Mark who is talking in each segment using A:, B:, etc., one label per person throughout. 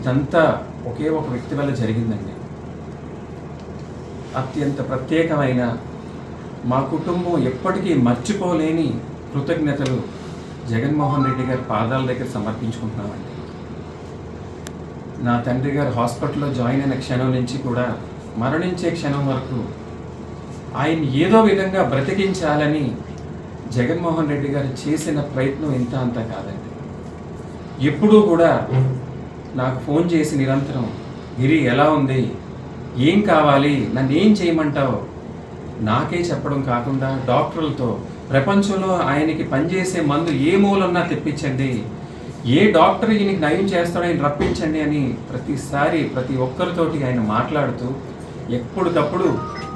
A: ఇదంతా ఒకే ఒక వ్యక్తి వల్ల జరిగిందండి. అత్యంత ప్రత్యేకమైన మా కుటుంబం ఎప్పటికీ మర్చిపోలేని కృతజ్ఞతలు జగన్మోహన్ రెడ్డి గారి పాదాల దగ్గర సమర్పించుకుంటున్నామండి. నా తండ్రి గారు హాస్పిటల్లో జాయిన్ అయిన క్షణం నుంచి కూడా మరణించే క్షణం వరకు ఆయన ఏదో విధంగా బ్రతికించాలని జగన్మోహన్ రెడ్డి గారు చేసిన ప్రయత్నం ఇంత అంత కాదండి. ఎప్పుడూ కూడా నాకు ఫోన్ చేసి నిరంతరం, గిరి ఎలా ఉంది, ఏం కావాలి, నన్ను ఏం చేయమంటావు, నాకే చెప్పడం కాకుండా డాక్టర్లతో ప్రపంచంలో ఆయనకి పనిచేసే మందు ఏ మూలన్నా తెప్పించండి, ఏ డాక్టర్ ఈయనకి నయం చేస్తాడో ఆయన రప్పించండి అని ప్రతిసారి ప్రతి ఒక్కరితోటి ఆయన మాట్లాడుతూ ఎప్పటికప్పుడు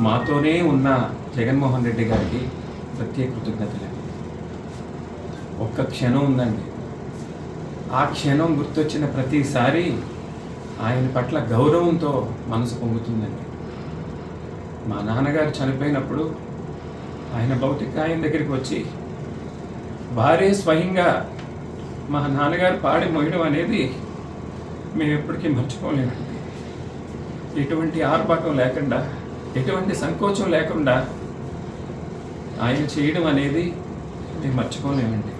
A: మాతోనే ఉన్న జగన్మోహన్ రెడ్డి గారికి ప్రత్యేక కృతజ్ఞతలు. ఒక్క క్షణం ఉందండి, ఆ క్షణం గుర్తొచ్చిన ప్రతిసారి ఆయన పట్ల గౌరవంతో మనసు పొంగుతుందండి. మా నాన్నగారు చనిపోయినప్పుడు ఆయన భౌతిక ఆయన దగ్గరికి వచ్చి భార్య స్వయంగా మా నాన్నగారు పాడి మోయడం అనేది మేము ఎప్పటికీ మర్చిపోలేమండి. ఎటువంటి ఆర్భాటం లేకుండా, ఎటువంటి సంకోచం లేకుండా ఆయన చేయడం అనేది మేము మర్చిపోలేమండి.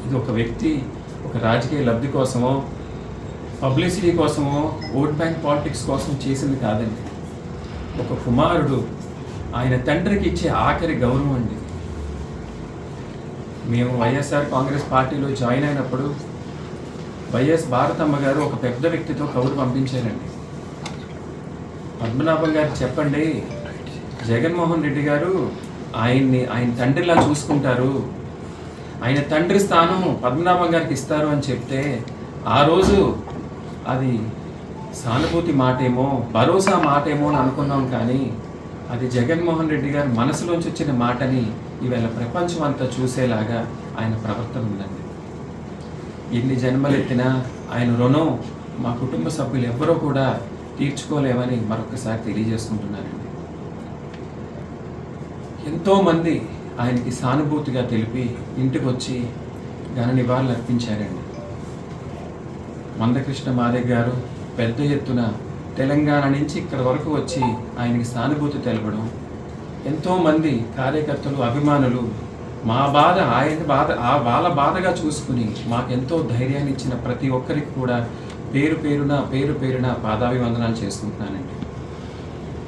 A: ఇది ఒక వ్యక్తి ఒక రాజకీయ లబ్ధి కోసమో పబ్లిసిటీ కోసమో ఓట్ బ్యాంక్ పాలిటిక్స్ కోసం చేసింది కాదండి. ఒక కుమారుడు ఆయన తండ్రికి ఇచ్చే ఆఖరి గౌరవం అండి. మేము వైఎస్ఆర్ కాంగ్రెస్ పార్టీలో జాయిన్ అయినప్పుడు వైఎస్ భారతమ్మ గారు ఒక పెద్ద వ్యక్తితో కబురు పంపించారండి. పద్మనాభం గారు చెప్పండి, జగన్మోహన్ రెడ్డి గారు ఆయన తండ్రిలా చూసుకుంటారు, ఆయన తండ్రి స్థానం పద్మనాభం గారికి ఇస్తారు అని చెప్తే ఆ రోజు అది సానుభూతి మాటేమో భరోసా మాటేమో అని అనుకున్నాం, కానీ అది జగన్మోహన్ రెడ్డి గారి మనసులోంచి వచ్చిన మాటని ఈవేళ ప్రపంచం అంతా చూసేలాగా ఆయన ప్రవర్తన ఉందండి. ఎన్ని జన్మలెత్తినా ఆయన రుణం మా కుటుంబ సభ్యులు ఎవ్వరూ కూడా తీర్చుకోలేమని మరొకసారి తెలియజేసుకుంటున్నానండి. ఎంతోమంది ఆయనకి సానుభూతిగా తెలిపి ఇంటికి వచ్చి ఘన నివాళులు అర్పించారండి. మందకృష్ణ మాదిగ గారు పెద్ద ఎత్తున తెలంగాణ నుంచి ఇక్కడ వరకు వచ్చి ఆయనకి సానుభూతి తెలపడం, ఎంతోమంది కార్యకర్తలు అభిమానులు మా బాధ ఆయన బాధ వాళ్ళ బాధగా చూసుకుని మాకెంతో ధైర్యాన్ని ఇచ్చిన ప్రతి ఒక్కరికి కూడా పేరు పేరున పాదాభివందనాలు చేసుకుంటున్నానండి.